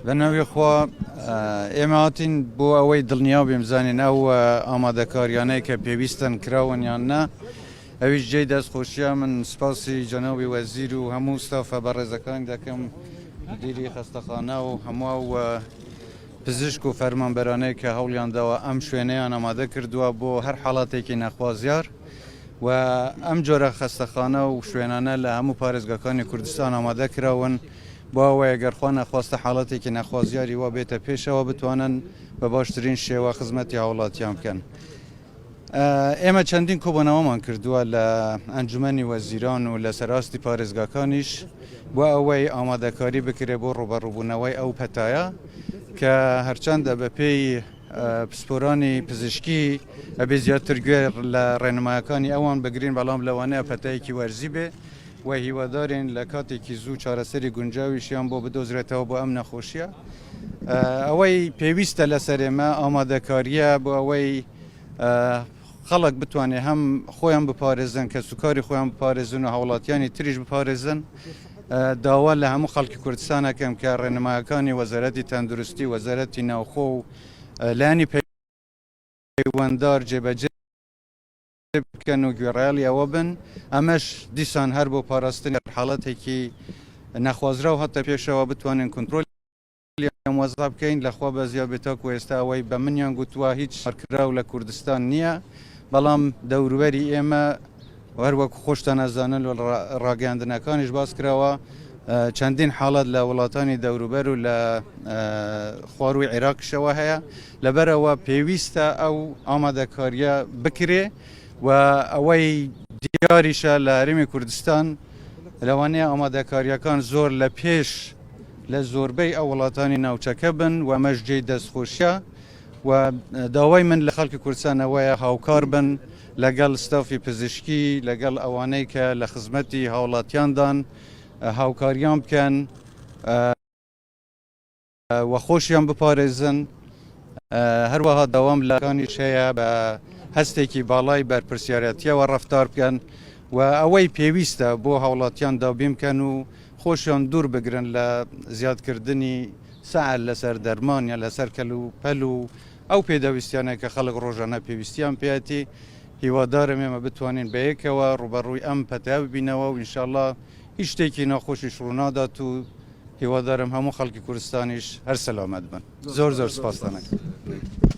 بناوی خوا ئێمە بۆ ئەوەی دڵنیا بێمزانین ئەو ئامادەکاریانەی کە پێویستن کراون یان نە ئەویش جێی دەستخۆشیە من سپاسی جەنابی وەزیر و هەموو ستافە بەڕێزەکان دەکەم دیری خەستەخانە و هەموو پزیشک و فەرمانبەرانەی کە هەوڵیانداوە ئەم شوێنەیان ئامادە کردووە بۆ هەر حاڵاتێکی نەخوازیار و ئەم جۆرە خەستەخانە و شوێنانە لە هەموو پارێزگاکانی کوردستان ئامادە کراون بۆ ئەوەیە گەرخوا نەخواستە حاڵاتێکی نەخوازیاری وا بێتە پێشەوە بتوانن بە باشترین شێوە خزمەتی هاوڵاتیان بکەن. ئێمە چەندین کۆبوونەوەمان کردووە لە ئەنجومەنی وەزیران و لە سەراستی پارێزگاکانیش بۆ ئەوەی ئامادەکاری بکرێ بۆ ڕوبەڕووبوونەوەی ئەو پەتایە کە هەرچەندە بە پێی پسپۆرانی پزیشکی ئەبێ زیاتر گوێر لە ڕێنمایەکانی ئەوان بگرین بەڵام لەوانەیە پەتایەکی وەرزی بێ و هیوادارین لە کاتێکی زوو چارەسەری گونجاویشیان بۆ بدۆزرێتەوە بۆ ئەم نەخۆشیە. ئەوەی پێویستە لەسەر ئێمە ئامادەکاریە بۆ ئەوەی خەڵک بتوانێ هەم خۆیان بپارێزن کە سوکاری خۆیان بپارێزن و هاوڵاتیانی تریش بپارێزن. داوا لە هەموو خەڵکی کوردستانەکەم کە ڕێنمایەکانی وەزارەتی تەندروستی وەزارەتی ناوخۆ و لانی پەیوەنددار جێبەجێ بکەن و گوێڕایەڵی ئەوە بن ئەمەش دیسان هەر بۆ پاراستنی حاڵەتێکی نەخوازرا و هەتە پێشەوە بتوانین کنترۆلی وەزا بکەین لەخوا بەزیا بێتە و ئێستا ئەوەی بە منیان گوتووە هیچ هەرکراو لە کوردستان نییە بەڵام دەوروبەری ئێمە هەروەکو خۆشتان ئەزانن و ڕاگەاندنەکانیش باس کراوە چەندین حاڵات لە وڵاتانی دەوروبەر و لە خواروی عێراقشەوە هەیە لەبەرەوە پێویستە ئەو ئامادەکاریە بکرێ و ئەوەی دیاریشە لە هەرێمی کوردستان لەوانەیە ئامادەکاریەکان زۆر لە پێش لە زۆربەی ئەو وڵاتانی ناوچەکە بن و ئەمەش جێی دەستخۆشیە و داوای من لە خەڵکی کوردستانەوەیە هاوکار بن لەگەڵ ستافی پزیشکی لەگەڵ ئەوانەی کە لە خزمەتی هاوڵاتیاندان هاوکاریان بکەن و خۆشیان بپارێزن هەروەها داوام لەکانیش هەیە بە هەستێکی باڵای بەرپرسیارەتیەوە ڕەفتار بکەن و ئەوەی پێویستە بۆ هاوڵاتیان دابین بکەن و خۆشیان دوور بگرن لە زیادکردنی سەعر لەسەر دەرمان یا لەسەر کەل و پەل و ئەو پێدەویستیانە کە خەڵک ڕۆژانە پێویستیان پێەتی هیوادارم ئێمە بتوانین بەیەکەوە ڕوبەڕووی ئەم پەتای ببینەوە و ئینشاءڵڵا هیچ شتێکی ناخۆشیش ڕوونادات و هیوادارم هەموو خەڵکی کوردستانیش هەر سەلامەت بن. زۆر سپاس دەکەم.